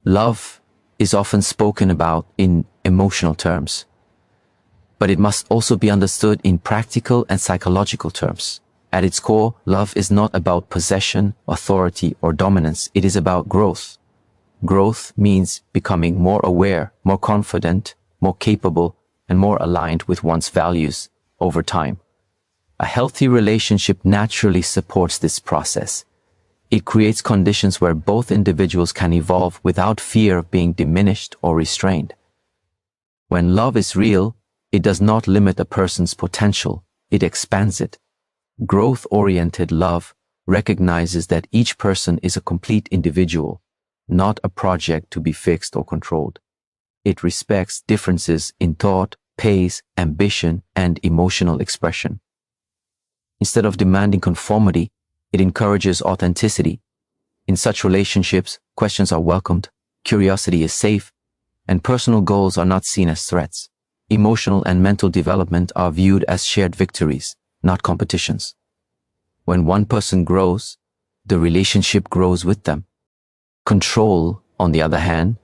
Love is often spoken about in emotional terms, but it must also be understood in practical and psychological terms. At its core, love is not about possession, authority, or dominance. It is about growth. Growth means becoming more aware, more confident, more capable, and more aligned with one's values over time. A healthy relationship naturally supports this process. It creates conditions where both individuals can evolve without fear of being diminished or restrained. When love is real, it does not limit a person's potential, it expands it. Growth-oriented love recognizes that each person is a complete individual, not a project to be fixed or controlled. It respects differences in thought, pace, ambition, and emotional expression. Instead of demanding conformity, it encourages authenticity. In such relationships, questions are welcomed, curiosity is safe, and personal goals are not seen as threats. Emotional and mental development are viewed as shared victories, not competitions. When one person grows, the relationship grows with them. Control, on the other hand,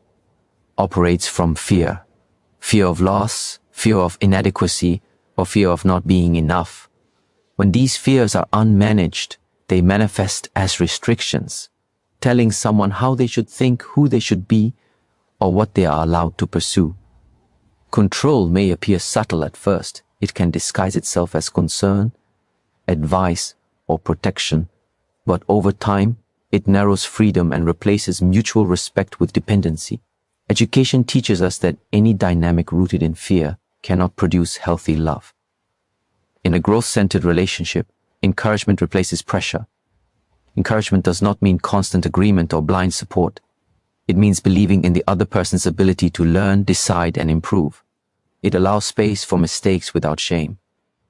operates from fear. Fear of loss, fear of inadequacy, or fear of not being enough. When these fears are unmanaged, they manifest as restrictions, telling someone how they should think, who they should be, or what they are allowed to pursue. Control may appear subtle at first. It can disguise itself as concern, advice, or protection, but over time, it narrows freedom and replaces mutual respect with dependency. Education teaches us that any dynamic rooted in fear cannot produce healthy love. In a growth-centered relationship, encouragement replaces pressure. Encouragement does not mean constant agreement or blind support. It means believing in the other person's ability to learn, decide, and improve. It allows space for mistakes without shame.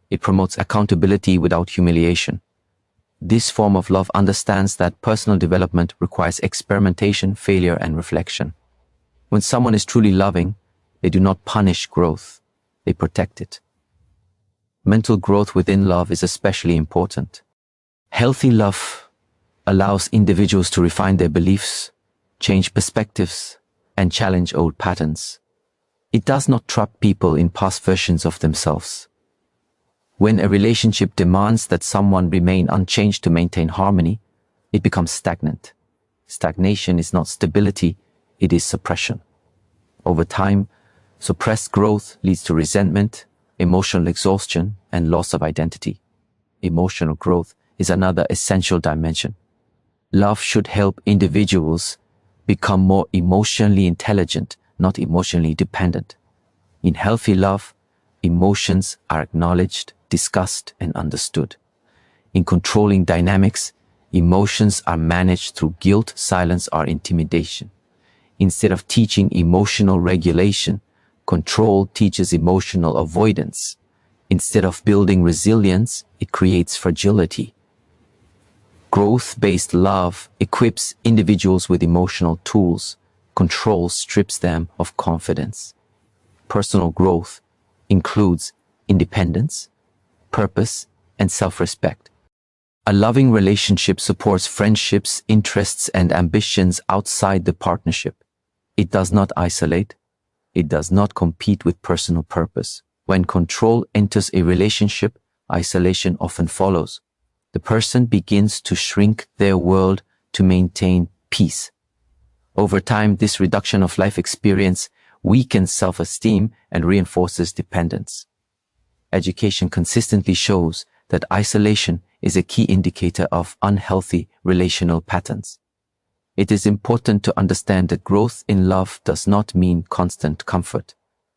It promotes accountability without humiliation. This form of love understands that personal development requires experimentation, failure, and reflection. When someone is truly loving, they do not punish growth, they protect it. Mental growth within love is especially important. Healthy love allows individuals to refine their beliefs, change perspectives, and challenge old patterns. It does not trap people in past versions of themselves. When a relationship demands that someone remain unchanged to maintain harmony, it becomes stagnant. Stagnation is not stability, it is suppression. Over time, suppressed growth leads to resentment, emotional exhaustion, and loss of identity. Emotional growth is another essential dimension. Love should help individuals become more emotionally intelligent, not emotionally dependent. In healthy love, emotions are acknowledged, discussed, and understood. In controlling dynamics, emotions are managed through guilt, silence, or intimidation. Instead of teaching emotional regulation, control teaches emotional avoidance. Instead of building resilience, it creates fragility. Growth-based love equips individuals with emotional tools. Control strips them of confidence. Personal growth includes independence, purpose, and self-respect. A loving relationship supports friendships, interests, and ambitions outside the partnership. It does not isolate. It does not compete with personal purpose. When control enters a relationship, isolation often follows. The person begins to shrink their world to maintain peace. Over time, this reduction of life experience weakens self-esteem and reinforces dependence. Education consistently shows that isolation is a key indicator of unhealthy relational patterns. It is important to understand that growth in love does not mean constant comfort.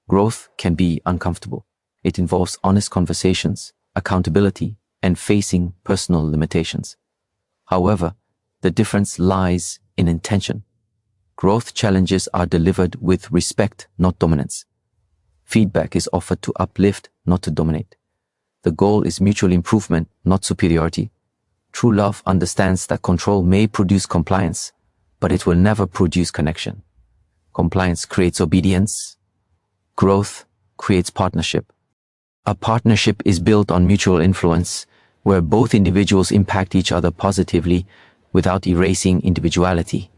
Growth can be uncomfortable. It involves honest conversations, accountability, and facing personal limitations. However, the difference lies in intention. Growth challenges are delivered with respect, not dominance. Feedback is offered to uplift, not to dominate. The goal is mutual improvement, not superiority. True love understands that control may produce compliance, but it will never produce connection. Compliance creates obedience. Growth creates partnership. A partnership is built on mutual influence, where both individuals impact each other positively without erasing individuality.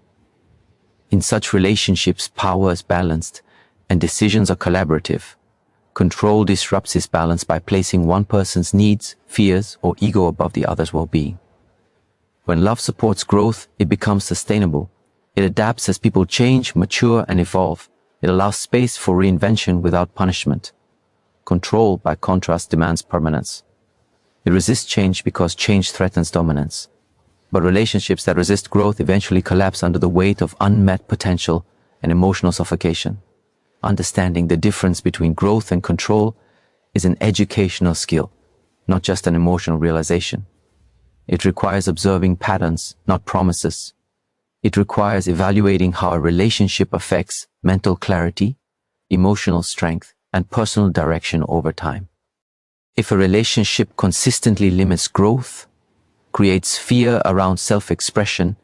In such relationships, power is balanced and decisions are collaborative. Control disrupts this balance by placing one person's needs, fears, or ego above the other's well-being. When love supports growth, it becomes sustainable. It adapts as people change, mature, and evolve. It allows space for reinvention without punishment. Control, by contrast, demands permanence. It resists change because change threatens dominance. But relationships that resist growth eventually collapse under the weight of unmet potential and emotional suffocation. Understanding the difference between growth and control is an educational skill, not just an emotional realization. It requires observing patterns, not promises. It requires evaluating how a relationship affects mental clarity, emotional strength, and personal direction over time. If a relationship consistently limits growth, creates fear around self-expression,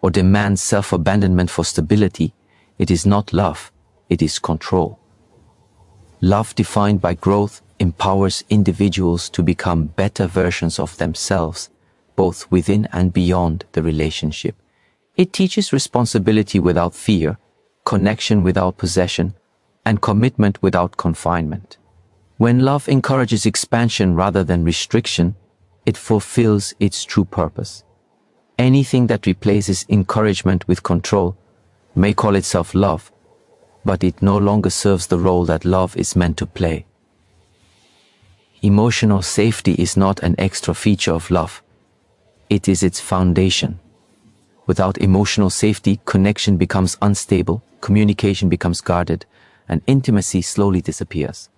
or demands self-abandonment for stability, it is not love, it is control. Love defined by growth empowers individuals to become better versions of themselves, both within and beyond the relationship. It teaches responsibility without fear, connection without possession, and commitment without confinement. When love encourages expansion rather than restriction, it fulfills its true purpose. Anything that replaces encouragement with control may call itself love, but it no longer serves the role that love is meant to play. Emotional safety is not an extra feature of love. It is its foundation. Without emotional safety, connection becomes unstable, communication becomes guarded, and intimacy slowly disappears.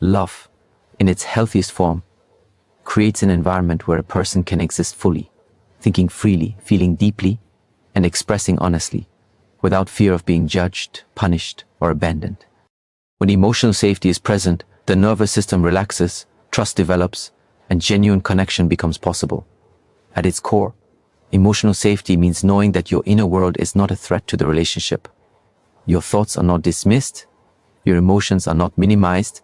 Love, in its healthiest form, creates an environment where a person can exist fully, thinking freely, feeling deeply, and expressing honestly, without fear of being judged, punished, or abandoned. When emotional safety is present, the nervous system relaxes, trust develops, and genuine connection becomes possible. At its core, emotional safety means knowing that your inner world is not a threat to the relationship. Your thoughts are not dismissed, your emotions are not minimized,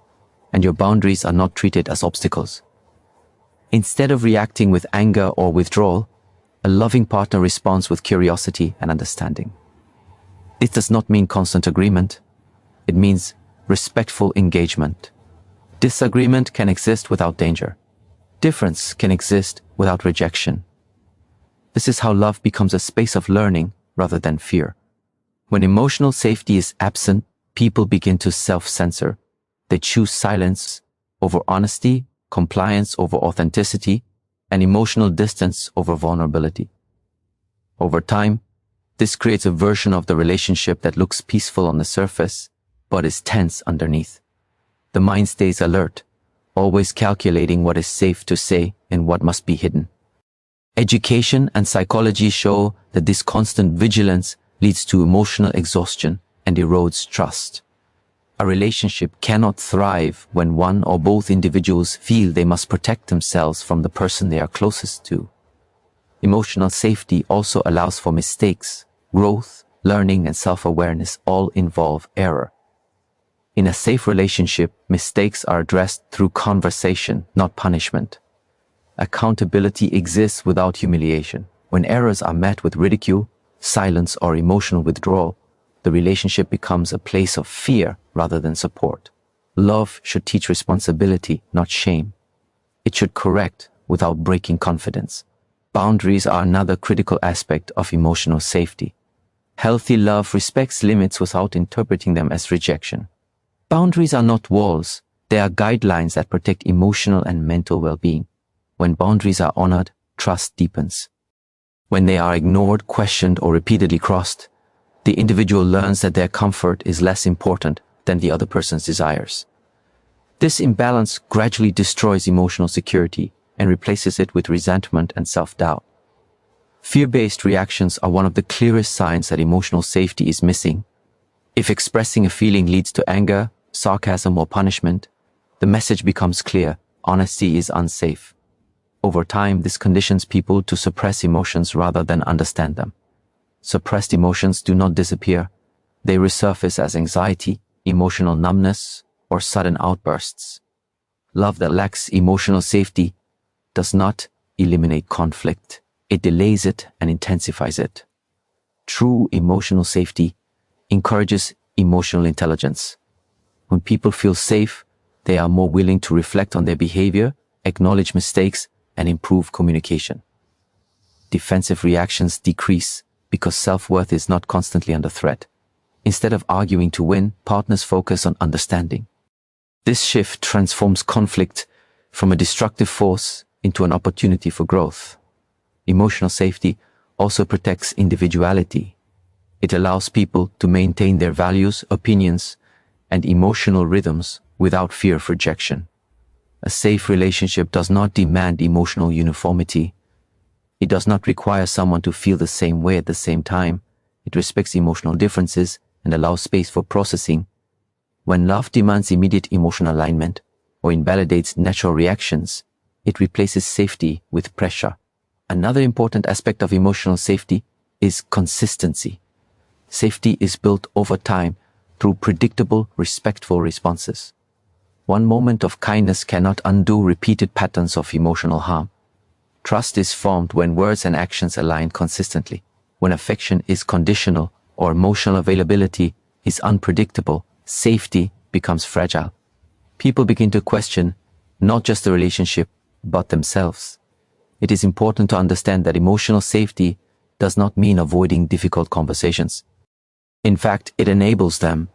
and your boundaries are not treated as obstacles. Instead of reacting with anger or withdrawal, a loving partner responds with curiosity and understanding. This does not mean constant agreement. It means respectful engagement. Disagreement can exist without danger. Difference can exist without rejection. This is how love becomes a space of learning rather than fear. When emotional safety is absent, people begin to self-censor. They choose silence over honesty, compliance over authenticity, and emotional distance over vulnerability. Over time, this creates a version of the relationship that looks peaceful on the surface, but is tense underneath. The mind stays alert, always calculating what is safe to say and what must be hidden. Education and psychology show that this constant vigilance leads to emotional exhaustion and erodes trust. A relationship cannot thrive when one or both individuals feel they must protect themselves from the person they are closest to. Emotional safety also allows for mistakes. Growth, learning, and self-awareness all involve error. In a safe relationship, mistakes are addressed through conversation, not punishment. Accountability exists without humiliation. When errors are met with ridicule, silence, or emotional withdrawal, the relationship becomes a place of fear rather than support. Love should teach responsibility, not shame. It should correct without breaking confidence. Boundaries are another critical aspect of emotional safety. Healthy love respects limits without interpreting them as rejection. Boundaries are not walls. They are guidelines that protect emotional and mental well-being. When boundaries are honored, trust deepens. When they are ignored, questioned, or repeatedly crossed, the individual learns that their comfort is less important than the other person's desires. This imbalance gradually destroys emotional security and replaces it with resentment and self-doubt. Fear-based reactions are one of the clearest signs that emotional safety is missing. If expressing a feeling leads to anger, sarcasm, or punishment, the message becomes clear: honesty is unsafe. Over time, this conditions people to suppress emotions rather than understand them. Suppressed emotions do not disappear. They resurface as anxiety, emotional numbness, or sudden outbursts. Love that lacks emotional safety does not eliminate conflict. It delays it and intensifies it. True emotional safety encourages emotional intelligence. When people feel safe, they are more willing to reflect on their behavior, acknowledge mistakes, and improve communication. Defensive reactions decrease because self-worth is not constantly under threat. Instead of arguing to win, partners focus on understanding. This shift transforms conflict from a destructive force into an opportunity for growth. Emotional safety also protects individuality. It allows people to maintain their values, opinions, and emotional rhythms without fear of rejection. A safe relationship does not demand emotional uniformity. It does not require someone to feel the same way at the same time. It respects emotional differences and allows space for processing. When love demands immediate emotional alignment or invalidates natural reactions, it replaces safety with pressure. Another important aspect of emotional safety is consistency. Safety is built over time through predictable, respectful responses. One moment of kindness cannot undo repeated patterns of emotional harm. Trust is formed when words and actions align consistently. When affection is conditional or emotional availability is unpredictable, safety becomes fragile. People begin to question not just the relationship, but themselves. It is important to understand that emotional safety does not mean avoiding difficult conversations. In fact, it enables them.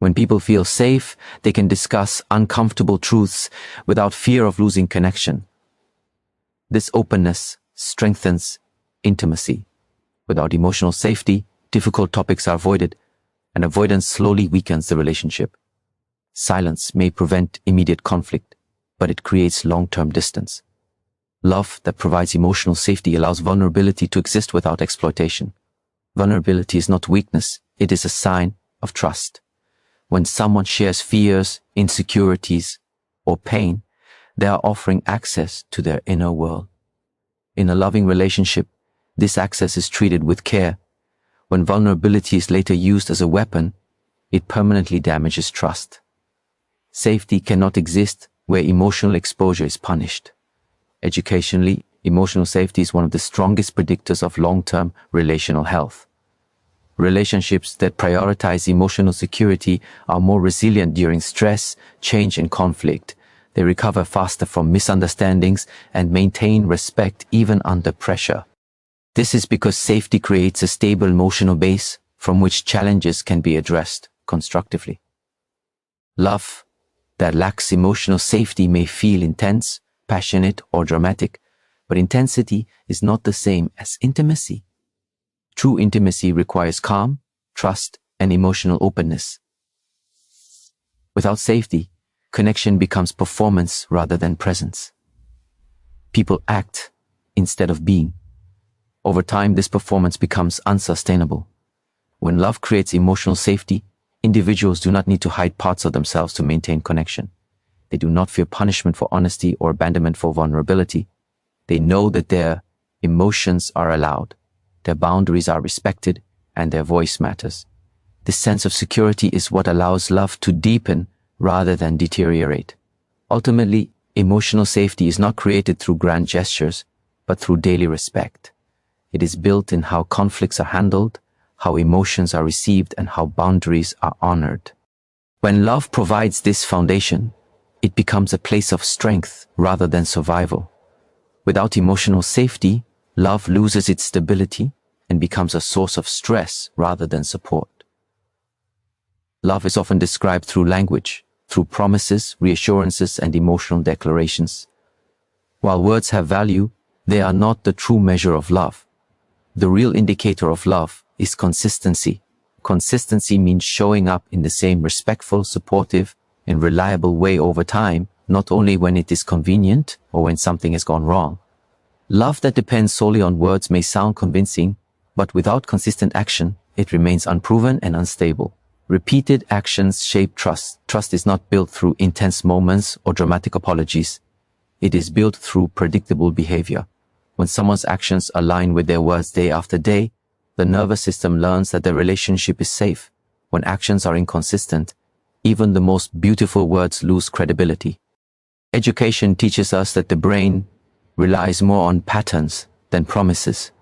When people feel safe, they can discuss uncomfortable truths without fear of losing connection. This openness strengthens intimacy. Without emotional safety, difficult topics are avoided, and avoidance slowly weakens the relationship. Silence may prevent immediate conflict, but it creates long-term distance. Love that provides emotional safety allows vulnerability to exist without exploitation. Vulnerability is not weakness, it is a sign of trust. When someone shares fears, insecurities, or pain, they are offering access to their inner world. In a loving relationship, this access is treated with care. When vulnerability is later used as a weapon, it permanently damages trust. Safety cannot exist where emotional exposure is punished. Educationally, emotional safety is one of the strongest predictors of long-term relational health. Relationships that prioritize emotional security are more resilient during stress, change, and conflict. They recover faster from misunderstandings and maintain respect even under pressure. This is because safety creates a stable emotional base from which challenges can be addressed constructively. Love that lacks emotional safety may feel intense, passionate, or dramatic, but intensity is not the same as intimacy. True intimacy requires calm, trust, and emotional openness. Without safety, connection becomes performance rather than presence. People act instead of being. Over time, this performance becomes unsustainable. When love creates emotional safety, individuals do not need to hide parts of themselves to maintain connection. They do not fear punishment for honesty or abandonment for vulnerability. They know that their emotions are allowed, their boundaries are respected, and their voice matters. This sense of security is what allows love to deepen rather than deteriorate. Ultimately, emotional safety is not created through grand gestures, but through daily respect. It is built in how conflicts are handled, how emotions are received, and how boundaries are honored. When love provides this foundation, it becomes a place of strength rather than survival. Without emotional safety, love loses its stability and becomes a source of stress rather than support. Love is often described through language, through promises, reassurances, and emotional declarations. While words have value, they are not the true measure of love. The real indicator of love is consistency. Consistency means showing up in the same respectful, supportive, and reliable way over time, not only when it is convenient or when something has gone wrong. Love that depends solely on words may sound convincing, but without consistent action, it remains unproven and unstable. Repeated actions shape trust. Trust is not built through intense moments or dramatic apologies. It is built through predictable behavior. When someone's actions align with their words day after day, the nervous system learns that the relationship is safe. When actions are inconsistent, even the most beautiful words lose credibility. Education teaches us that the brain relies more on patterns than promises.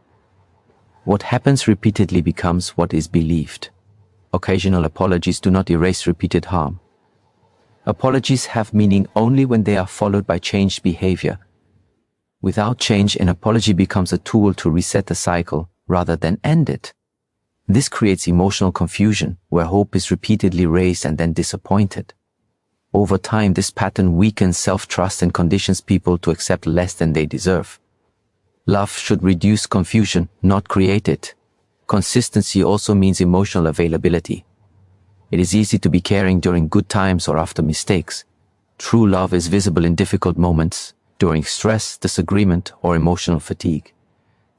What happens repeatedly becomes what is believed. Occasional apologies do not erase repeated harm. Apologies have meaning only when they are followed by changed behavior. Without change, an apology becomes a tool to reset the cycle rather than end it. This creates emotional confusion, where hope is repeatedly raised and then disappointed. Over time, this pattern weakens self-trust and conditions people to accept less than they deserve. Love should reduce confusion, not create it. Consistency also means emotional availability. It is easy to be caring during good times or after mistakes. True love is visible in difficult moments, during stress, disagreement, or emotional fatigue.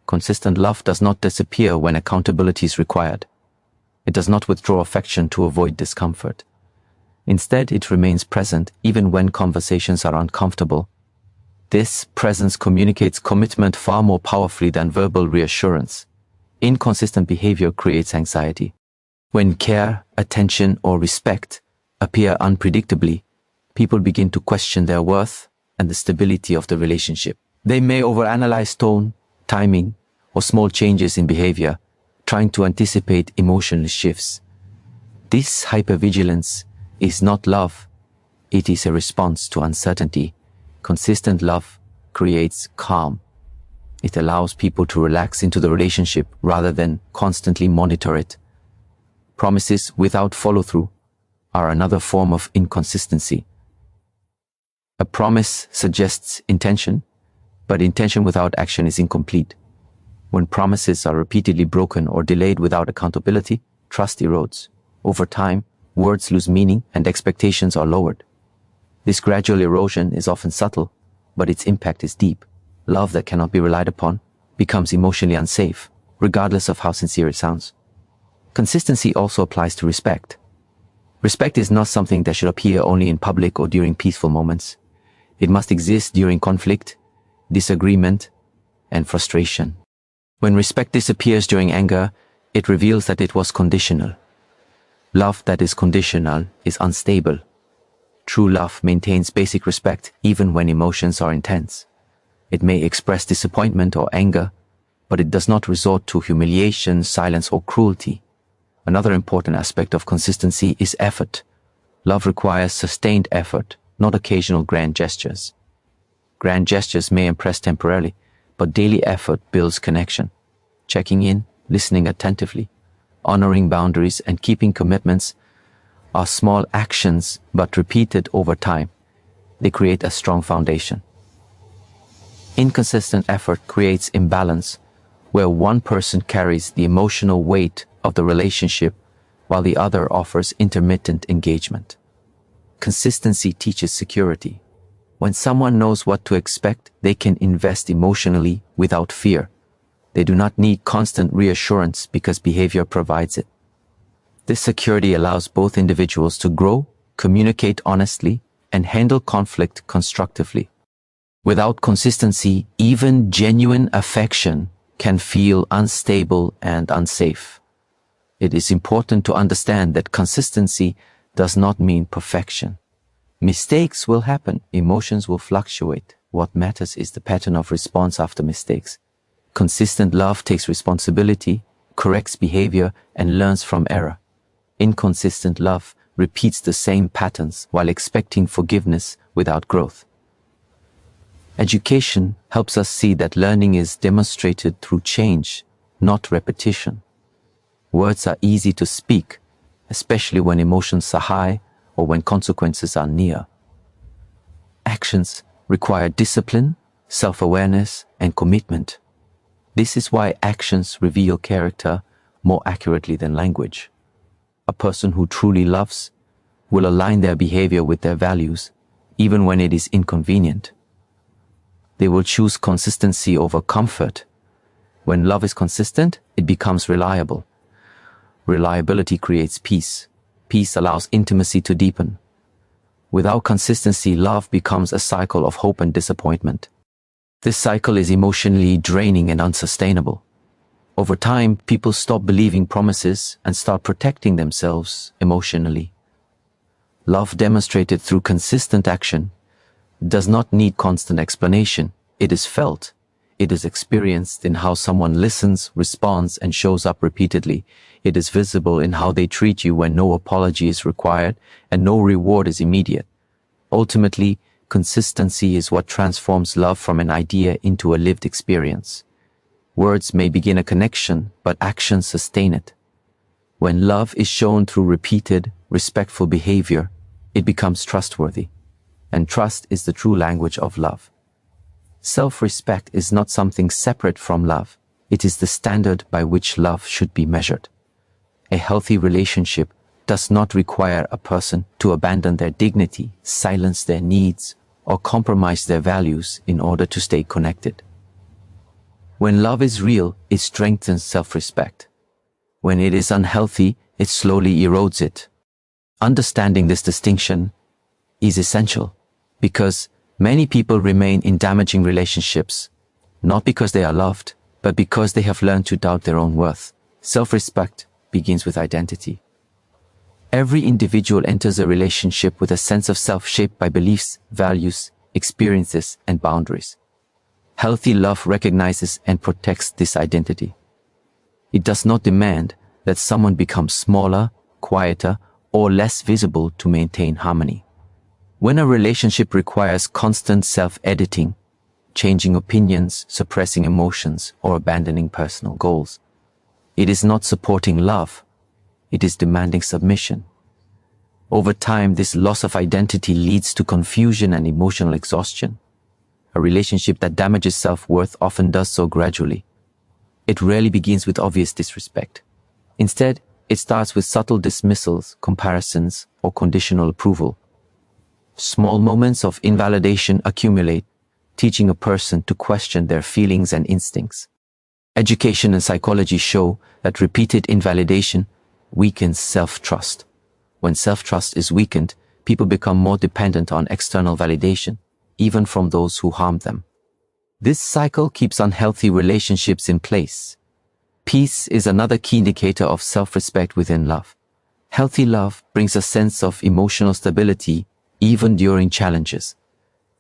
Consistent love does not disappear when accountability is required. It does not withdraw affection to avoid discomfort. Instead, it remains present even when conversations are uncomfortable. This presence communicates commitment far more powerfully than verbal reassurance. Inconsistent behavior creates anxiety. When care, attention, or respect appear unpredictably, people begin to question their worth and the stability of the relationship. They may overanalyze tone, timing, or small changes in behavior, trying to anticipate emotional shifts. This hypervigilance is not love, it is a response to uncertainty. Consistent love creates calm. It allows people to relax into the relationship rather than constantly monitor it. Promises without follow-through are another form of inconsistency. A promise suggests intention, but intention without action is incomplete. When promises are repeatedly broken or delayed without accountability, trust erodes. Over time, words lose meaning and expectations are lowered. This gradual erosion is often subtle, but its impact is deep. Love that cannot be relied upon becomes emotionally unsafe, regardless of how sincere it sounds. Consistency also applies to respect. Respect is not something that should appear only in public or during peaceful moments. It must exist during conflict, disagreement, and frustration. When respect disappears during anger, it reveals that it was conditional. Love that is conditional is unstable. True love maintains basic respect even when emotions are intense. It may express disappointment or anger, but it does not resort to humiliation, silence, or cruelty. Another important aspect of consistency is effort. Love requires sustained effort, not occasional grand gestures. Grand gestures may impress temporarily, but daily effort builds connection. Checking in, listening attentively, honoring boundaries, and keeping commitments are small actions, but repeated over time. They create a strong foundation. Inconsistent effort creates imbalance, where one person carries the emotional weight of the relationship while the other offers intermittent engagement. Consistency teaches security. When someone knows what to expect, they can invest emotionally without fear. They do not need constant reassurance because behavior provides it. This security allows both individuals to grow, communicate honestly, and handle conflict constructively. Without consistency, even genuine affection can feel unstable and unsafe. It is important to understand that consistency does not mean perfection. Mistakes will happen, emotions will fluctuate. What matters is the pattern of response after mistakes. Consistent love takes responsibility, corrects behavior, and learns from error. Inconsistent love repeats the same patterns while expecting forgiveness without growth. Education helps us see that learning is demonstrated through change, not repetition. Words are easy to speak, especially when emotions are high or when consequences are near. Actions require discipline, self-awareness, and commitment. This is why actions reveal character more accurately than language. A person who truly loves will align their behavior with their values, even when it is inconvenient. They will choose consistency over comfort. When love is consistent, it becomes reliable. Reliability creates peace. Peace allows intimacy to deepen. Without consistency, love becomes a cycle of hope and disappointment. This cycle is emotionally draining and unsustainable. Over time, people stop believing promises and start protecting themselves emotionally. Love demonstrated through consistent action does not need constant explanation. It is felt, It is experienced in how someone listens, responds, and shows up repeatedly. It is visible in how they treat you when no apology is required and no reward is immediate. Ultimately, consistency is what transforms love from an idea into a lived experience. Words may begin a connection, but actions sustain it. When love is shown through repeated, respectful behavior, it becomes trustworthy. And trust is the true language of love. Self-respect is not something separate from love. It is the standard by which love should be measured. A healthy relationship does not require a person to abandon their dignity, silence their needs, or compromise their values in order to stay connected. When love is real, it strengthens self-respect. When it is unhealthy, it slowly erodes it. Understanding this distinction is essential because many people remain in damaging relationships, not because they are loved, but because they have learned to doubt their own worth. Self-respect begins with identity. Every individual enters a relationship with a sense of self shaped by beliefs, values, experiences, and boundaries. Healthy love recognizes and protects this identity. It does not demand that someone becomes smaller, quieter, or less visible to maintain harmony. When a relationship requires constant self-editing, changing opinions, suppressing emotions, or abandoning personal goals, it is not supporting love, it is demanding submission. Over time, this loss of identity leads to confusion and emotional exhaustion. A relationship that damages self-worth often does so gradually. It rarely begins with obvious disrespect. Instead, it starts with subtle dismissals, comparisons, or conditional approval. Small moments of invalidation accumulate, teaching a person to question their feelings and instincts. Education and psychology show that repeated invalidation weakens self-trust. When self-trust is weakened, people become more dependent on external validation, even from those who harm them. This cycle keeps unhealthy relationships in place. Peace is another key indicator of self-respect within love. Healthy love brings a sense of emotional stability even during challenges.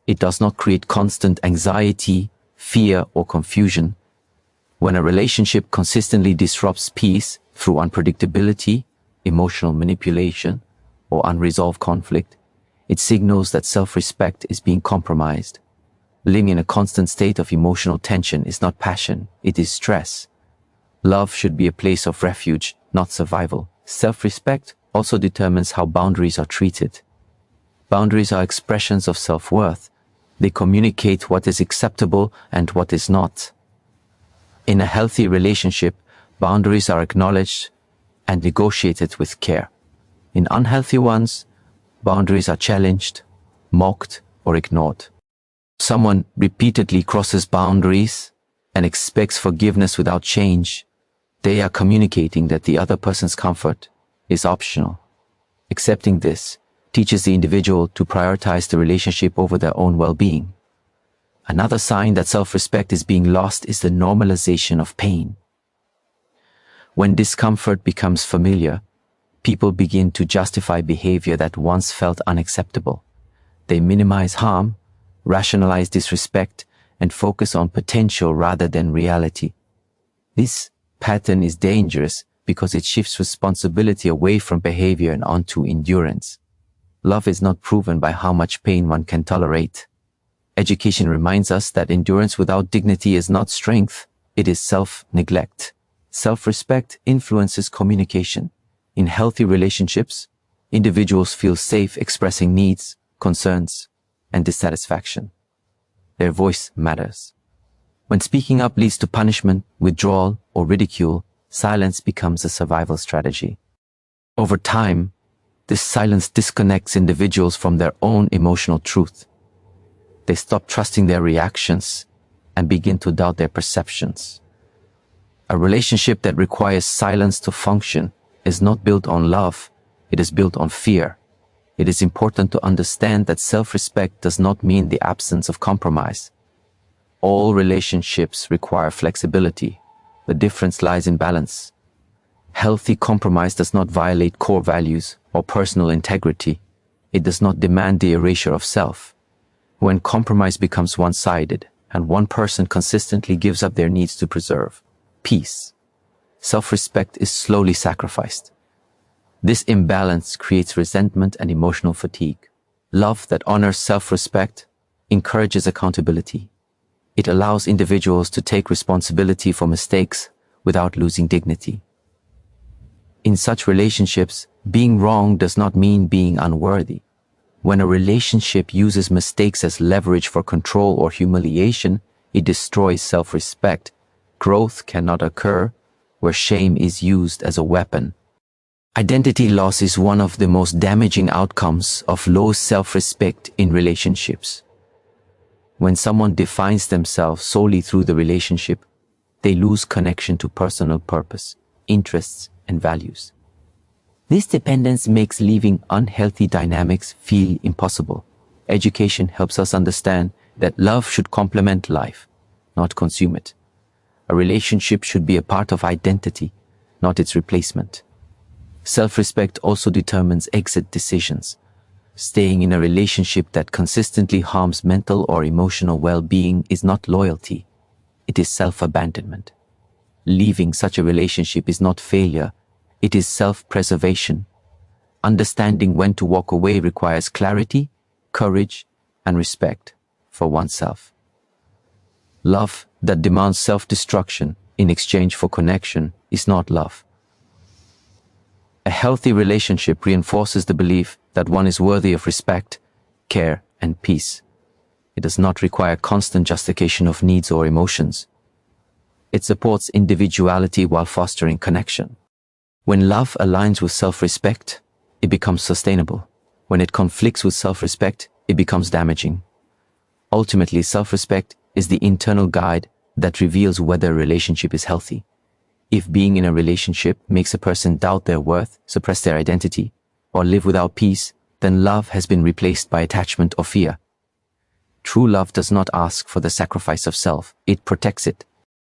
It does not create constant anxiety, fear, or confusion. When a relationship consistently disrupts peace through unpredictability, emotional manipulation, or unresolved conflict, it signals that self-respect is being compromised. Living in a constant state of emotional tension is not passion, it is stress. Love should be a place of refuge, not survival. Self-respect also determines how boundaries are treated. Boundaries are expressions of self-worth. They communicate what is acceptable and what is not. In a healthy relationship, boundaries are acknowledged and negotiated with care. In unhealthy ones, boundaries are challenged, mocked, or ignored. Someone repeatedly crosses boundaries and expects forgiveness without change. They are communicating that the other person's comfort is optional. Accepting this teaches the individual to prioritize the relationship over their own well-being. Another sign that self-respect is being lost is the normalization of pain. When discomfort becomes familiar, people begin to justify behavior that once felt unacceptable. They minimize harm, rationalize disrespect, and focus on potential rather than reality. This pattern is dangerous because it shifts responsibility away from behavior and onto endurance. Love is not proven by how much pain one can tolerate. Education reminds us that endurance without dignity is not strength, it is self-neglect. Self-respect influences communication. In healthy relationships, individuals feel safe expressing needs, concerns, and dissatisfaction. Their voice matters. When speaking up leads to punishment, withdrawal, or ridicule, silence becomes a survival strategy. Over time, this silence disconnects individuals from their own emotional truth. They stop trusting their reactions and begin to doubt their perceptions. A relationship that requires silence to function is not built on love, it is built on fear. It is important to understand that self-respect does not mean the absence of compromise. All relationships require flexibility. The difference lies in balance. Healthy compromise does not violate core values or personal integrity. It does not demand the erasure of self. When compromise becomes one-sided, and one person consistently gives up their needs to preserve peace. Self-respect is slowly sacrificed. This imbalance creates resentment and emotional fatigue. Love that honors self-respect encourages accountability. It allows individuals to take responsibility for mistakes without losing dignity. In such relationships, being wrong does not mean being unworthy. When a relationship uses mistakes as leverage for control or humiliation, it destroys self-respect. Growth cannot occur where shame is used as a weapon. Identity loss is one of the most damaging outcomes of low self-respect in relationships. When someone defines themselves solely through the relationship, they lose connection to personal purpose, interests, and values. This dependence makes leaving unhealthy dynamics feel impossible. Education helps us understand that love should complement life, not consume it. A relationship should be a part of identity, not its replacement. Self-respect also determines exit decisions. Staying in a relationship that consistently harms mental or emotional well-being is not loyalty. It is self-abandonment. Leaving such a relationship is not failure. It is self-preservation. Understanding when to walk away requires clarity, courage, and respect for oneself. Love that demands self-destruction in exchange for connection is not love. A healthy relationship reinforces the belief that one is worthy of respect, care, and peace. It does not require constant justification of needs or emotions. It supports individuality while fostering connection. When love aligns with self-respect, it becomes sustainable. When it conflicts with self-respect, it becomes damaging. Ultimately, self-respect is the internal guide that reveals whether a relationship is healthy. If being in a relationship makes a person doubt their worth, suppress their identity, or live without peace, then love has been replaced by attachment or fear. True love does not ask for the sacrifice of self, it protects it.